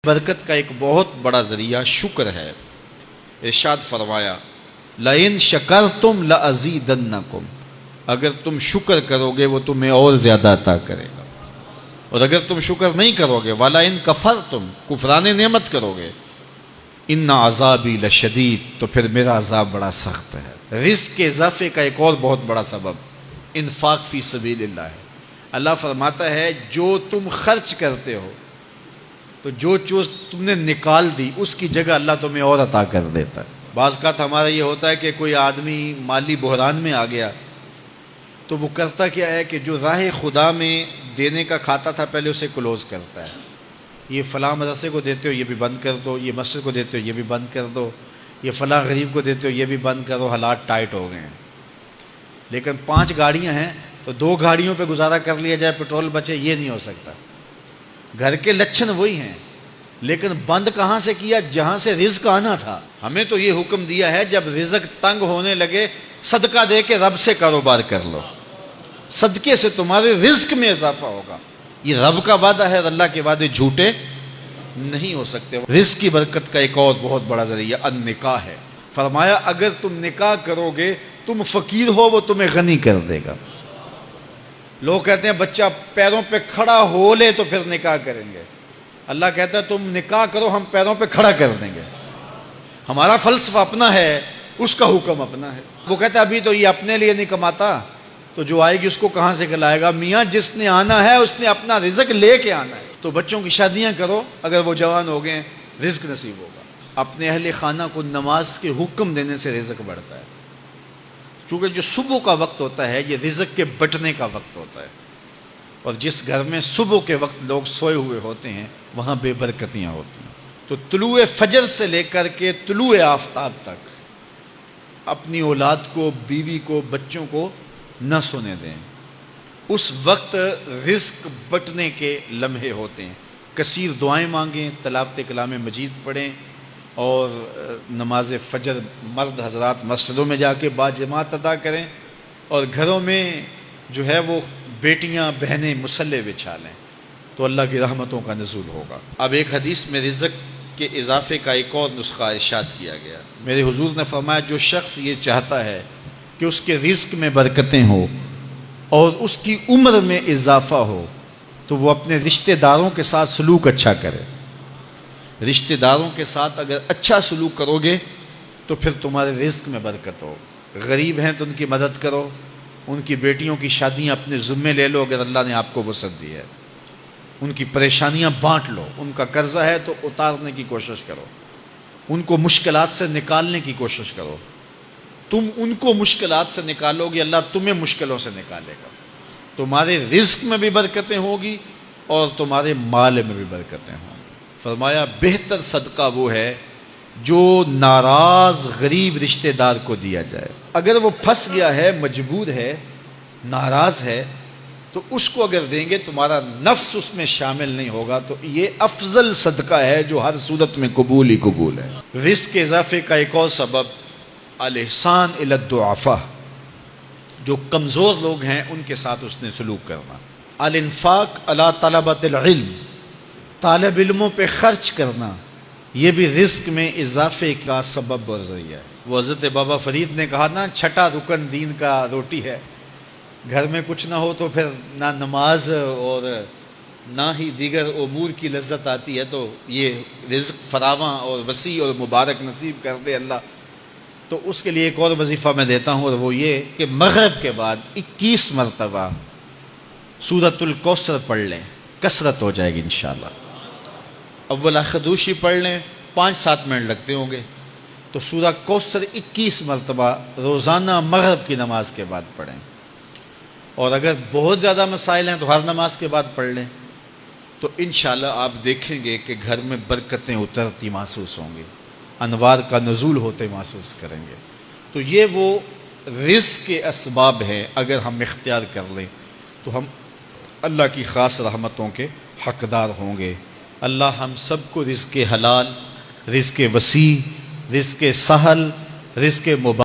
برکت کا ایک بہت بڑا ذریعہ شکر ہے۔ ارشاد فرمایا لَإِن شَكَرْتُمْ لَأَزِيدَنَّكُمْ، اگر تم شکر کرو گے وہ تمہیں اور زیادہ عطا کرے گا، اور اگر تم شکر نہیں کرو گے وَلَئِن كَفَرْتُمْ، کفران نعمت کرو گے، إِنَّ عَذَابِي لَشَدِيدٌ، تو پھر میرا عذاب بڑا سخت ہے۔ رزق کے اضافے کا ایک اور بہت بڑا سبب انفاق فی سبیل اللہ ہے۔ اللہ فرماتا ہے جو تم خرچ کرتے ہو تو جو چیز تم نے نکال دی اس کی جگہ اللہ تمہیں اور عطا کر دیتا ہے۔ بعض کا ہمارا یہ ہوتا ہے کہ کوئی آدمی مالی بحران میں آ گیا تو وہ کرتا کیا ہے کہ جو راہ خدا میں دینے کا کھاتا تھا پہلے اسے کلوز کرتا ہے، یہ فلاں مدرسے کو دیتے ہو یہ بھی بند کر دو، یہ مسجد کو دیتے ہو یہ بھی بند کر دو، یہ فلاں غریب کو دیتے ہو یہ بھی بند کرو، حالات ٹائٹ ہو گئے ہیں۔ لیکن 5 گاڑیاں ہیں تو 2 گاڑیوں پہ گزارا کر لیا جائے، پیٹرول بچے، یہ نہیں ہو سکتا۔ گھر کے لچھن وہی ہیں لیکن بند کہاں سے کیا؟ جہاں سے رزق آنا تھا۔ ہمیں تو یہ حکم دیا ہے جب رزق تنگ ہونے لگے صدقہ دے کے رب سے کاروبار کر لو، صدقے سے تمہارے رزق میں اضافہ ہوگا۔ یہ رب کا وعدہ ہے اور اللہ کے وعدے جھوٹے نہیں ہو سکتے۔ رزق کی برکت کا ایک اور بہت بڑا ذریعہ النکاح ہے۔ فرمایا اگر تم نکاح کرو گے، تم فقیر ہو وہ تمہیں غنی کر دے گا۔ لوگ کہتے ہیں بچہ پیروں پہ کھڑا ہو لے تو پھر نکاح کریں گے، اللہ کہتا ہے تم نکاح کرو ہم پیروں پہ کھڑا کر دیں گے۔ ہمارا فلسفہ اپنا ہے، اس کا حکم اپنا ہے۔ وہ کہتا ہے ابھی تو یہ اپنے لیے نہیں کماتا تو جو آئے گی اس کو کہاں سے کھلائے گا؟ میاں جس نے آنا ہے اس نے اپنا رزق لے کے آنا ہے۔ تو بچوں کی شادیاں کرو، اگر وہ جوان ہو گئے رزق نصیب ہوگا۔ اپنے اہل خانہ کو نماز کے حکم دینے سے رزق بڑھتا ہے، کیونکہ جو صبح کا وقت ہوتا ہے یہ رزق کے بٹنے کا وقت ہوتا ہے، اور جس گھر میں صبح کے وقت لوگ سوئے ہوئے ہوتے ہیں وہاں بے برکتیاں ہوتی ہیں۔ تو طلوع فجر سے لے کر کے طلوع آفتاب تک اپنی اولاد کو، بیوی کو، بچوں کو نہ سونے دیں۔ اس وقت رزق بٹنے کے لمحے ہوتے ہیں۔ کثیر دعائیں مانگیں، تلاوت کلام مجید پڑھیں، اور نماز فجر مرد حضرات مسجدوں میں جا کے باجماعت ادا کریں، اور گھروں میں جو ہے وہ بیٹیاں بہنیں مصلے بچھا لیں تو اللہ کی رحمتوں کا نزول ہوگا۔ اب ایک حدیث میں رزق کے اضافے کا ایک اور نسخہ ارشاد کیا گیا۔ میرے حضور نے فرمایا جو شخص یہ چاہتا ہے کہ اس کے رزق میں برکتیں ہو اور اس کی عمر میں اضافہ ہو تو وہ اپنے رشتہ داروں کے ساتھ سلوک اچھا کرے۔ رشتہ داروں کے ساتھ اگر اچھا سلوک کرو گے تو پھر تمہارے رزق میں برکت ہو۔ غریب ہیں تو ان کی مدد کرو، ان کی بیٹیوں کی شادیاں اپنے ذمے لے لو اگر اللہ نے آپ کو وسعت دی ہے، ان کی پریشانیاں بانٹ لو، ان کا قرضہ ہے تو اتارنے کی کوشش کرو، ان کو مشکلات سے نکالنے کی کوشش کرو۔ تم ان کو مشکلات سے نکالو گے اللہ تمہیں مشکلوں سے نکالے گا۔ تمہارے رزق میں بھی برکتیں ہوگی اور تمہارے مال میں بھی برکتیں ہوں گی۔ فرمایا بہتر صدقہ وہ ہے جو ناراض غریب رشتہ دار کو دیا جائے۔ اگر وہ پھنس گیا ہے، مجبور ہے، ناراض ہے، تو اس کو اگر دیں گے تمہارا نفس اس میں شامل نہیں ہوگا، تو یہ افضل صدقہ ہے جو ہر صورت میں قبول ہی قبول ہے۔ رزق کے اضافے کا ایک اور سبب الاحسان الی الضعفاء، جو کمزور لوگ ہیں ان کے ساتھ اس نے سلوک کرنا۔ الانفاق علی طلبۃ العلم، طالب علموں پہ خرچ کرنا، یہ بھی رزق میں اضافے کا سبب اور ذریعہ ہے۔ وہ حضرت بابا فرید نے کہا نا 6واں رکن دین کا روٹی ہے۔ گھر میں کچھ نہ ہو تو پھر نہ نماز اور نہ ہی دیگر امور کی لذت آتی ہے، تو یہ رزق فراواں اور وسیع اور مبارک نصیب کر دے اللہ۔ تو اس کے لیے ایک اور وظیفہ میں دیتا ہوں، اور وہ یہ کہ مغرب کے بعد 21 مرتبہ سورۃ الکوثر پڑھ لیں، کثرت ہو جائے گی انشاءاللہ۔ اول خدوشی پڑھ لیں، 5-7 منٹ لگتے ہوں گے، تو سورہ کوثر 21 مرتبہ روزانہ مغرب کی نماز کے بعد پڑھیں، اور اگر بہت زیادہ مسائل ہیں تو ہر نماز کے بعد پڑھ لیں، تو انشاءاللہ آپ دیکھیں گے کہ گھر میں برکتیں اترتی محسوس ہوں گی، انوار کا نزول ہوتے محسوس کریں گے۔ تو یہ وہ رزق کے اسباب ہیں، اگر ہم اختیار کر لیں تو ہم اللہ کی خاص رحمتوں کے حقدار ہوں گے۔ اللہ ہم سب کو رزق حلال، رزق وسیع، رزق سہل، رزق مبارک